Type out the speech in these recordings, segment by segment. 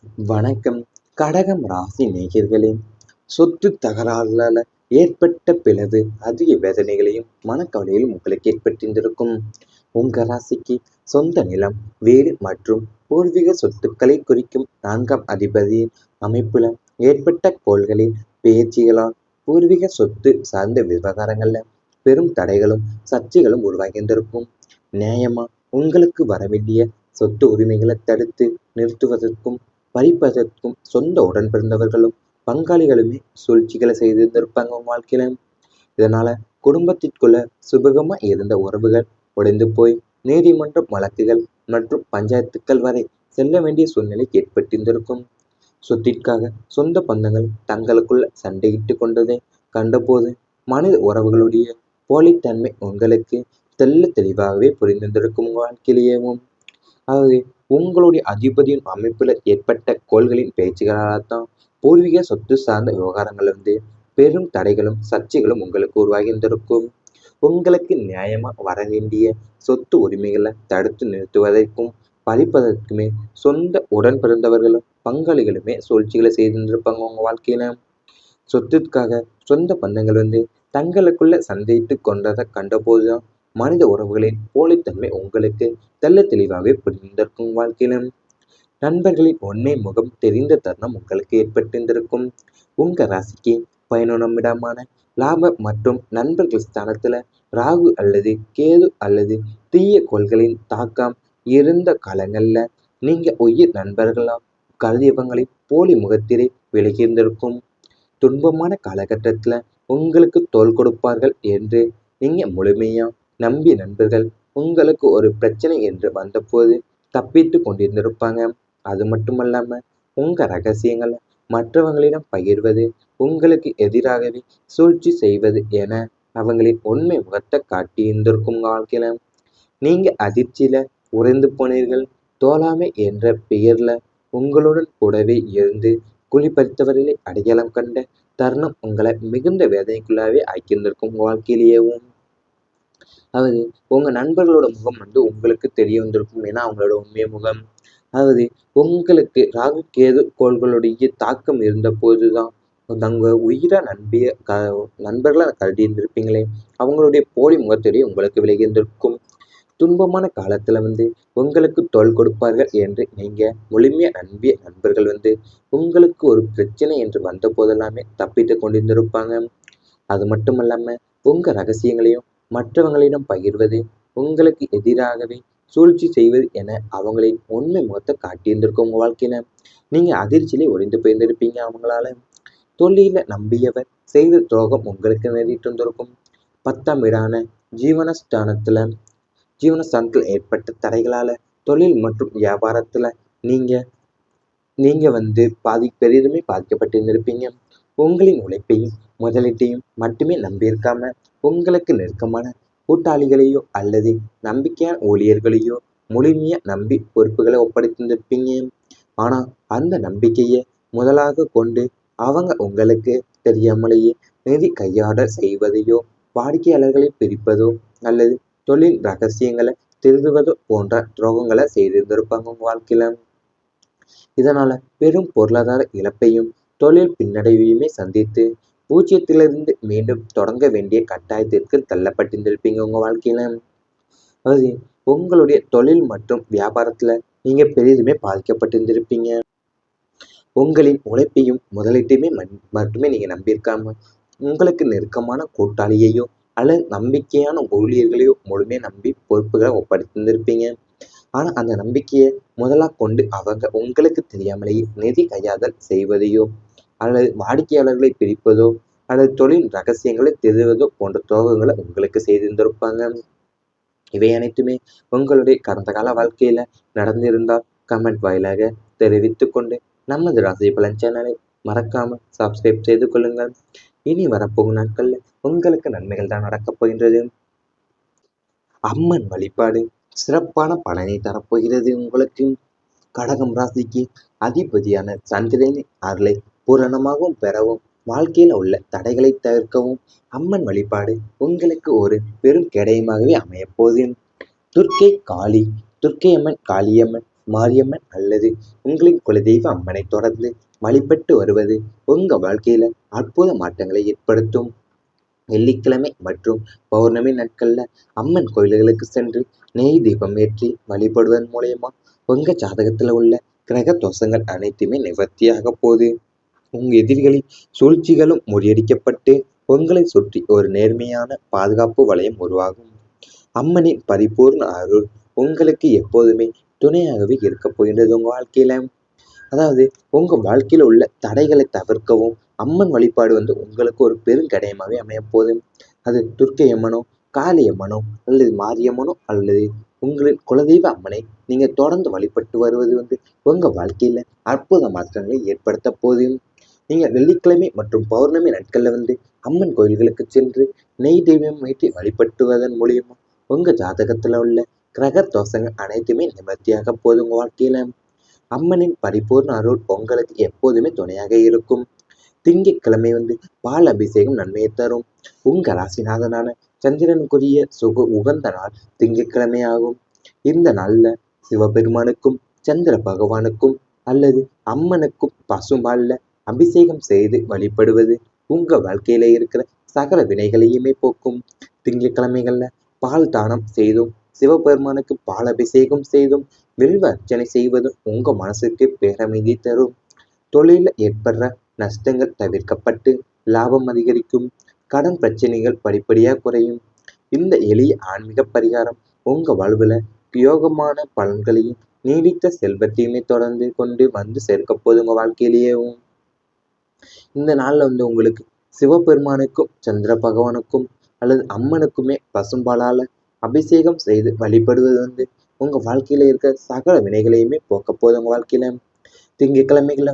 வணக்கம். கடகம் ராசி நேயர்களே, சொத்து தகராறுல ஏற்பட்ட பிளவு அதிக வேதனைகளையும் மனக்கவலையிலும் உங்களுக்கு ஏற்பட்டிருந்திருக்கும். உங்க ராசிக்கு சொந்த நிலம், வீடு மற்றும் பூர்வீக சொத்துக்களை குறிக்கும் 4ஆம் அதிபதி அமைப்புல ஏற்பட்ட கோள்களின் பெயர்ச்சிகளால் பூர்வீக சொத்து சார்ந்த விவகாரங்கள்ல பெரும் தடைகளும் சர்ச்சைகளும் உருவாகியிருந்திருக்கும். நியாயமா உங்களுக்கு வரவேண்டிய சொத்து உரிமைகளை தடுத்து நிறுத்துவதற்கும் பறிப்பதற்கும் சொந்த உடன் பிறந்தவர்களும் பங்காளிகளுமே சூழ்ச்சிகளை செய்திருந்திருப்பாங்க உங்க வாழ்க்கையில. இதனால குடும்பத்திற்குள்ள சுபகமா இருந்த உறவுகள் உடைந்து போய் நீதிமன்ற வழக்குகள் மற்றும் பஞ்சாயத்துக்கள் வரை செல்ல வேண்டிய சூழ்நிலை ஏற்பட்டிருந்திருக்கும். சொத்திற்காக சொந்த பந்தங்கள் தங்களுக்குள்ள சண்டையிட்டு கொண்டதை கண்டபோது மனித உறவுகளுடைய போலித்தன்மை உங்களுக்கு தெள்ள தெளிவாகவே புரிந்திருந்திருக்கும் உங்க வாழ்க்கையிலேயும். அதாவது உங்களுடைய அதிபதியின் அமைப்புல ஏற்பட்ட கோள்களின் பேச்சுகளால் தான் பூர்வீக சொத்து சார்ந்த விவகாரங்கள் பெரும் தடைகளும் சர்ச்சைகளும் உங்களுக்கு உருவாகியிருந்திருக்கும். உங்களுக்கு நியாயமா வர வேண்டிய சொத்து உரிமைகளை தடுத்து நிறுத்துவதற்கும் பறிப்பதற்குமே சொந்த உடன் பிறந்தவர்களும் பங்காளிகளுமே சூழ்ச்சிகளை செய்திருந்திருப்பாங்க உங்க வாழ்க்கையில. சொத்திற்காக சொந்த பந்தங்கள் தங்களுக்குள்ள சண்டையிட்டு கொண்டதை கண்டபோதுதான் மனித உறவுகளின் போலித்தன்மை உங்களுக்கு தெள்ள தெளிவாகவே புரிந்திருக்கும் வாழ்க்கையிலும். நண்பர்களின் உண்மை முகம் தெரிந்த தருணம் உங்களுக்கு ஏற்பட்டிருந்திருக்கும். உங்க ராசிக்கு 11ஆம் இடமான லாப மற்றும் நண்பர்கள் ஸ்தானத்துல ராகு அல்லது கேது அல்லது தீய கோள்களின் தாக்கம் இருந்த காலங்கள்ல நீங்க உயிர் நண்பர்களா கருதியவங்களை போலி முகத்திலே விலகியிருந்திருக்கும். துன்பமான காலகட்டத்துல உங்களுக்கு தோள் கொடுப்பார்கள் என்று நீங்க முழுமையா நம்பிய நண்பர்கள் உங்களுக்கு ஒரு பிரச்சனை என்று வந்தபோது தப்பித்து கொண்டிருந்திருப்பாங்க. அது மட்டுமல்லாம உங்க ரகசியங்களை மற்றவங்களிடம் பகிர்வது, உங்களுக்கு எதிராகவே சூழ்ச்சி செய்வது என அவங்களின் உண்மை முகத்தை காட்டியிருந்திருக்கும் வாழ்க்கையில. நீங்க அதிர்ச்சியில உறைந்து போனீர்கள். தோழாமை என்ற பெயர்ல உங்களுடன் கூடவே இருந்து குழிப்பறித்தவர்களை அடையாளம் கண்ட தருணம் உங்களை மிகுந்த வேதனைக்குள்ளாவே ஆக்கியிருந்திருக்கும் வாழ்க்கையிலேயும். அதாவது உங்க நண்பர்களோட முகம் உங்களுக்கு தெரிய வந்திருக்கும். ஏன்னா அவங்களோட உண்மை முகம். அதாவது உங்களுக்கு ராகு கேது கோள்களுடைய தாக்கம் இருந்த போதுதான் தங்க உயிரை நம்பிய நண்பர்களை கருதி இருந்திருப்பீங்களே, அவங்களுடைய போலி முகத்திலேயே உங்களுக்கு விலகி இருந்திருக்கும். துன்பமான காலத்துல உங்களுக்கு தோள் கொடுப்பார்கள் என்று நீங்க முழுமையா நம்பிய நண்பர்கள் உங்களுக்கு ஒரு பிரச்சனை என்று வந்த போதெல்லாமே தப்பித்து கொண்டிருந்திருப்பாங்க. அது மட்டுமல்லாம உங்க ரகசியங்களையும் மற்றவங்களிடம் பகிர்வது, உங்களுக்கு எதிராகவே சூழ்ச்சி செய்வது என அவங்களின் உண்மை முகத்தை காட்டியிருந்திருக்கும் உங்க வாழ்க்கையில. நீங்க அதிர்ச்சியிலே ஒளிந்து போயிருந்திருப்பீங்க அவங்களால. தொழில நம்பியவர் செய்த துரோகம் உங்களுக்கு நேரிட்டு இருந்திருக்கும். 10ஆம் வீடான ஜீவனஸ்தானத்துல ஜீவனஸ்தானத்தில் ஏற்பட்ட தடைகளால தொழில் மற்றும் வியாபாரத்துல நீங்க நீங்க பெரிதுமே பாதிக்கப்பட்டிருந்திருப்பீங்க. உங்களின் உழைப்பையும் முதலீட்டையும் மட்டுமே நம்பியிருக்காம உங்களுக்கு நெருக்கமான கூட்டாளிகளையோ அல்லது நம்பிக்கையான ஊழியர்களையோ முழுமையா நம்பி பொறுப்புகளை ஒப்படைத்திருந்திருப்பீங்க. ஆனா அந்த நம்பிக்கையை முதலாக கொண்டு அவங்க உங்களுக்கு தெரியாமலேயே நிதி கையாடல் செய்வதையோ, வாடிக்கையாளர்களை பிரிப்பதோ அல்லது தொழில் ரகசியங்களை திருடுவதோ போன்ற துரோகங்களை செய்திருந்திருப்பாங்க உங்க வாழ்க்கையில. இதனால பெரும் பொருளாதார இழப்பையும் தொழில் பின்னடைவையுமே சந்தித்து பூஜ்ஜியத்திலிருந்து மீண்டும் தொடங்க வேண்டிய கட்டாயத்திற்கு தள்ளப்பட்டிருந்திருப்பீங்க உங்க வாழ்க்கையில. அதாவது உங்களுடைய தொழில் மற்றும் வியாபாரத்துல நீங்க பெரிதுமே பாதிக்கப்பட்டிருந்திருப்பீங்க. உங்களின் உழைப்பையும் முதலீட்டையுமே மட்டுமே நீங்க நம்பியிருக்காம உங்களுக்கு நெருக்கமான கூட்டாளியையோ அல்லது நம்பிக்கையான ஊழியர்களையோ முழுமையா நம்பி பொறுப்புகளை ஒப்படைத்திருந்திருப்பீங்க. ஆனா அந்த நம்பிக்கையை முதலா கொண்டு அவங்க உங்களுக்கு தெரியாமலேயே நிதி கையாதல் செய்வதையோ அல்லது வாடிக்கையாளர்களை பிரிப்பதோ அல்லது தொழில் ரகசியங்களை திருடுவதோ போன்ற துரோகங்களை உங்களுக்கு செய்திருந்திருப்பாங்க. இவை அனைத்துமே உங்களுடைய கடந்த கால வாழ்க்கையில நடந்திருந்தால் கமெண்ட் வாயிலாக தெரிவித்துக் கொண்டு நமது ராசி பலன் சேனலை மறக்காம சப்ஸ்கிரைப் செய்து கொள்ளுங்கள். இனி வரப்போகும் நாட்கள்ல உங்களுக்கு நன்மைகள் தான் நடக்கப் போகின்றது. அம்மன் வழிபாடு சிறப்பான பலனை தரப்போகிறது உங்களுக்கு. கடகம் ராசிக்கு அதிபதியான சந்திரனின் அருளை பூரணமாகவும் பெறவும், வாழ்க்கையில உள்ள தடைகளை தவிர்க்கவும் அம்மன் வழிபாடு உங்களுக்கு ஒரு பெரும் கேடயமாகவே அமையப்போகுது. துர்க்கை காளி, துர்க்கை அம்மன், காளியம்மன் மாரியம்மன் அல்லது உங்களின் குலதெய்வ அம்மனை தொடர்ந்து வழிபட்டு வருவது உங்க வாழ்க்கையில அற்புத மாற்றங்களை ஏற்படுத்தும். வெள்ளிக்கிழமை மற்றும் பௌர்ணமி நாட்கள்ல அம்மன் கோயில்களுக்கு சென்று நெய் தீபம் ஏற்றி வழிபடுவதன் மூலயமா உங்க ஜாதகத்துல உள்ள கிரக தோஷங்கள் அனைத்துமே நிவர்த்தியாக போகுது. உங்க எதிரிகளின் சூழ்ச்சிகளும் முறியடிக்கப்பட்டு உங்களை சுற்றி ஒரு நேர்மையான பாதுகாப்பு வளையம் உருவாகும். அம்மனின் பரிபூர்ண அருள் உங்களுக்கு எப்போதுமே துணையாகவே இருக்க போகின்றது உங்க வாழ்க்கையில. அதாவது உங்க வாழ்க்கையில உள்ள தடைகளை தவிர்க்கவும் அம்மன் வழிபாடு உங்களுக்கு ஒரு பெருங்கடயமாகவே அமைய போகுது. அது துர்க்கை அம்மனோ, காளி அம்மனோ அல்லது மாரியம்மனோ அல்லது உங்களின் குலதெய்வ அம்மனை நீங்க தொடர்ந்து வழிபட்டு வருவது உங்க வாழ்க்கையில அற்புத மாற்றங்களை ஏற்படுத்த போகுது. நீங்க வெள்ளிக்கிழமை மற்றும் பௌர்ணமி நாட்கள்ல அம்மன் கோயில்களுக்கு சென்று நெய் தெய்வம் ஏற்றி வழிபட்டுவதன் மூலியமா உங்க ஜாதகத்துல உள்ள கிரக தோஷங்கள் அனைத்துமே நிவர்த்தியாக போகுது உங்க வாழ்க்கையில. அம்மனின் பரிபூர்ண அருள் உங்களுக்கு எப்போதுமே துணையாக இருக்கும். திங்கட்கிழமை பால் அபிஷேகம் நன்மையை தரும். உங்க ராசிநாதனான சந்திரனுக்குரிய உகந்த நாள் திங்கட்கிழமை ஆகும். இந்த நாள்ல சிவபெருமானுக்கும் சந்திர பகவானுக்கும் அல்லது அம்மனுக்கும் பசும்பால்ல அபிஷேகம் செய்து வழிபடுவது உங்க வாழ்க்கையில இருக்கிற சகல வினைகளையுமே போக்கும். திங்கட்கிழமைகள்ல பால் தானம் செய்தும் சிவபெருமானுக்கு பால் அபிஷேகம் செய்தும் வில்வ அர்ச்சனை செய்வதும் உங்க மனசுக்கு பேரமைதி தரும். தொழில ஏற்படுற நஷ்டங்கள் தவிர்க்கப்பட்டு லாபம் அதிகரிக்கும். கடன் பிரச்சனைகள் படிப்படியாக குறையும். இந்த எளிய ஆன்மீக பரிகாரம் உங்க வாழ்வுல யோகமான பலன்களையும் நீடித்த செல்வத்தையுமே தொடர்ந்து கொண்டு சேர்க்க போது உங்க வாழ்க்கையிலேயும். இந்த நாள்ல உங்களுக்கு சிவபெருமானுக்கும் சந்திர பகவானுக்கும் அல்லது அம்மனுக்குமே பசும்பாலால அபிஷேகம் செய்து வழிபடுவது உங்க வாழ்க்கையில இருக்க சகல வினைகளையுமே போக்க போகுது உங்க வாழ்க்கையில. திங்கட்கிழமைகள்ல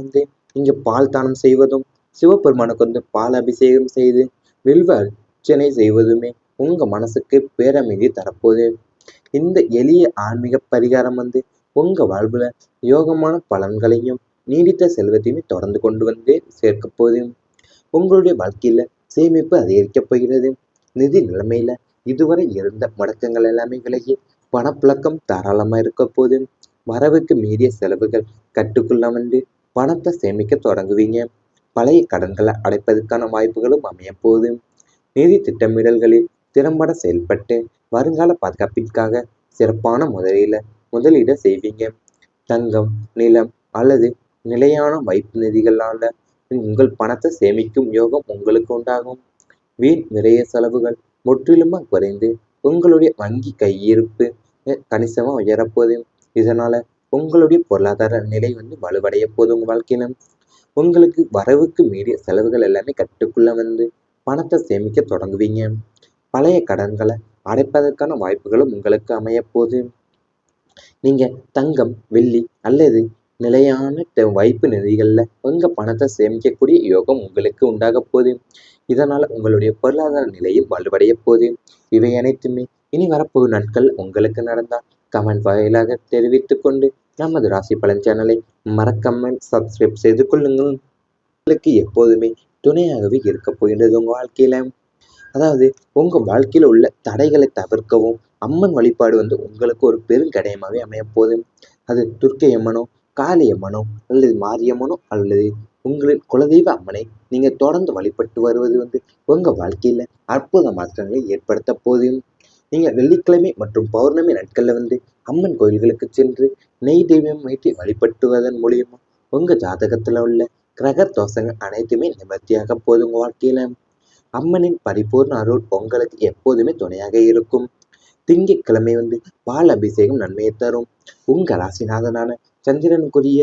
நீங்க பால் தானம் செய்வதும் சிவபெருமானுக்கு பால் அபிஷேகம் செய்து வில்வ அர்ச்சனை செய்வதுமே உங்க மனசுக்கு பேரமைதி தரப்போகுது. இந்த எளிய ஆன்மீக பரிகாரம் உங்க வாழ்வுல யோகமான பலன்களையும் நீடித்த செல்வத்தையுமே தொடர்ந்து கொண்டு சேர்க்க போகுது. உங்களுடைய வாழ்க்கையில சேமிப்பு அதிகரிக்கப் போகிறது. நிதி நிலைமையில இதுவரை இருந்த முடக்கங்கள் எல்லாமே விலகி பணப்புழக்கம் தாராளமா இருக்க போது. வரவுக்கு மீறிய செலவுகள் கட்டுக்குள்ள பணத்தை சேமிக்க தொடங்குவீங்க. பழைய கடன்களை அடைப்பதற்கான வாய்ப்புகளும் அமைய போகுது. நிதி திட்டமிடல்களில் திறம்பட செயல்பட்டு வருங்கால பாதுகாப்பிற்காக சிறப்பான முதலீடு செய்வீங்க. தங்கம், நிலம் அல்லது நிலையான வைப்பு நிதிகளால உங்கள் பணத்தை சேமிக்கும் யோகம் உங்களுக்கு உண்டாகும். வீண் விரைய செலவுகள் முற்றிலுமா குறைந்து உங்களுடைய வங்கி கையிருப்பு கணிசமா உயரப்போகுது. இதனால உங்களுடைய பொருளாதார நிலை வலுவடைய போகுது உங்க வாழ்க்கையில. உங்களுக்கு வரவுக்கு மீறிய செலவுகள் எல்லாமே கட்டுக்குள்ள பணத்தை சேமிக்க தொடங்குவீங்க. பழைய கடன்களை அடைப்பதற்கான வாய்ப்புகளும் உங்களுக்கு அமைய போகுது. நீங்க தங்கம், வெள்ளி அல்லது நிலையான வைப்பு நிதிகள்ல உங்க பணத்தை சேமிக்கக்கூடிய யோகம் உங்களுக்கு உண்டாக போகுது. இதனால உங்களுடைய பொருளாதார நிலையும் வலுவடைய போகுது. இவை அனைத்துமே இனி வரப்போகும் நாட்கள் உங்களுக்கு நடந்தால் கமெண்ட் வாயிலாக தெரிவித்துக் கொண்டு நமது ராசி பலன் சேனலை மறக்காமல் சப்ஸ்கிரைப் செய்து கொள்ளுங்கள். உங்களுக்கு எப்போதுமே துணையாகவே இருக்க போகின்றது உங்க வாழ்க்கையில. அதாவது உங்க வாழ்க்கையில உள்ள தடைகளை தவிர்க்கவும் அம்மன் வழிபாடு உங்களுக்கு ஒரு பெருங்கடயமாகவே அமைய போகுது. அது துர்க்கை அம்மனோ, காளி அம்மனோ அல்லது மாரியம்மனோ அல்லது உங்களின் குலதெய்வ அம்மனை நீங்க தொடர்ந்து வழிபட்டு வருவது உங்க வாழ்க்கையில அற்புத மாற்றங்களை ஏற்படுத்த போகுது. நீங்க வெள்ளிக்கிழமை மற்றும் பௌர்ணமி நாட்கள்ல அம்மன் கோயில்களுக்கு சென்று நெய் தெய்வம் ஏற்றி வழிபட்டுவதன் மூலியமா உங்க ஜாதகத்துல உள்ள கிரக தோஷங்கள் அனைத்துமே நிவர்த்தியாக போகுது உங்க வாழ்க்கையில. அம்மனின் பரிபூர்ண அருள் உங்களுக்கு எப்போதுமே துணையாக இருக்கும். திங்கட்கிழமை பால் அபிஷேகம் நன்மையை தரும். உங்க ராசிநாதனான சந்திரனுக்குரிய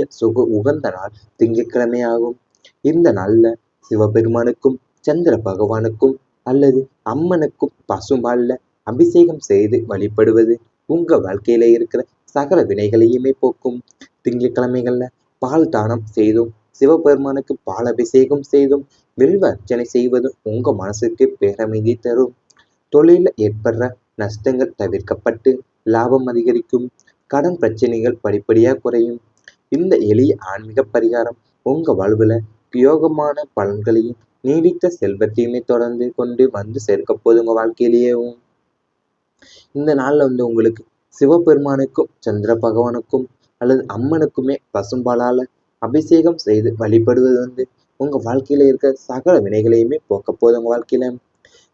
உகந்த நாள் திங்கட்கிழமை ஆகும். இந்த நாள்ல சிவபெருமானுக்கும் சந்திர பகவானுக்கும் அல்லது அம்மனுக்கும் பசும்பால்ல அபிஷேகம் செய்து வழிபடுவது உங்க வாழ்க்கையில இருக்கிற சகல வினைகளையுமே போக்கும். திங்கட்கிழமைகள்ல பால் தானம் செய்தும் சிவபெருமானுக்கு பால் அபிஷேகம் செய்தும் வில்வ அர்ச்சனை செய்வதும் உங்க மனசுக்கு பேரமைதி தரும். தொழில ஏற்படுற நஷ்டங்கள் தவிர்க்கப்பட்டு லாபம் அதிகரிக்கும். கடன் பிரச்சனைகள் படிப்படியாக குறையும். இந்த எளிய ஆன்மீக பரிகாரம் உங்க வாழ்வுல யோகமான பலன்களையும் நீடித்த செல்வத்தையுமே தொடர்ந்து கொண்டு சேர்க்க போது உங்க வாழ்க்கையிலேயும். இந்த நாள்ல உங்களுக்கு சிவபெருமானுக்கும் சந்திர பகவானுக்கும் அல்லது அம்மனுக்குமே பசும்பாலால அபிஷேகம் செய்து வழிபடுவது வந்து உங்க வாழ்க்கையில இருக்க சகல வினைகளையுமே போக்க போகுது. உங்க வாழ்க்கையில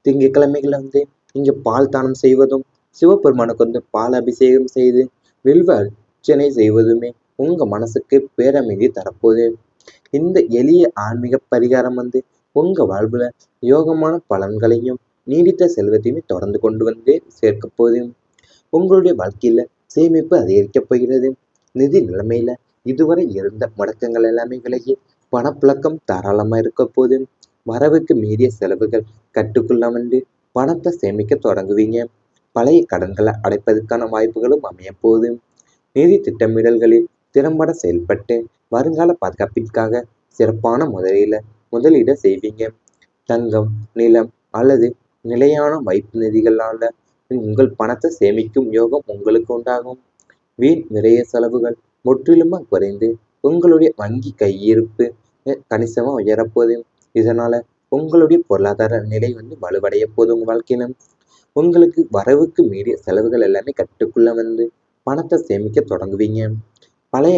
திங்கட்கிழமைகள்ல வந்து இங்க பால் தானம் செய்வதும், சிவபெருமானுக்கு வந்து பால் அபிஷேகம் செய்து வில்வ அர்ச்சனை செய்வதுமே உங்க மனசுக்கு பேரமைதி தரப்போகுது. இந்த எளிய ஆன்மீக பரிகாரம் வந்து உங்க வாழ்வுல யோகமான பலன்களையும் நீடித்த செல்வத்தையுமே தொடர்ந்து கொண்டு வந்து சேர்க்க போகுது. உங்களுடைய வாழ்க்கையில சேமிப்பு அதிகரிக்கப் போகிறது. நிதி நிலைமையில இதுவரை இருந்த முடக்கங்கள் எல்லாமே விலகி பணப்புழக்கம் தாராளமா இருக்க போது. வரவுக்கு மீறிய செலவுகள் கட்டுக்குள்ள வந்து பணத்தை சேமிக்க தொடங்குவீங்க. பழைய கடன்களை அடைப்பதற்கான வாய்ப்புகளும் அமைய போகுது. நிதி திட்டமிடல்களில் திறம்பட செயல்பட்டு வருங்கால பாதுகாப்பிற்காக சிறப்பான முதலீடு செய்வீங்க. தங்கம், நிலம் அல்லது நிலையான வைப்பு நிதிகளால உங்கள் பணத்தை சேமிக்கும் யோகம் உங்களுக்கு உண்டாகும். வீண் விரைய செலவுகள் முற்றிலுமா குறைந்து உங்களுடைய வங்கி கையிருப்பு கணிசமா உயரப்போகுது. இதனால உங்களுடைய பொருளாதார நிலை வந்து வலுவடைய போகுது. உங்க வாழ்க்கையில உங்களுக்கு வரவுக்கு மீறிய செலவுகள் எல்லாமே கட்டுக்குள்ள வந்து பணத்தை சேமிக்க தொடங்குவீங்க. பழைய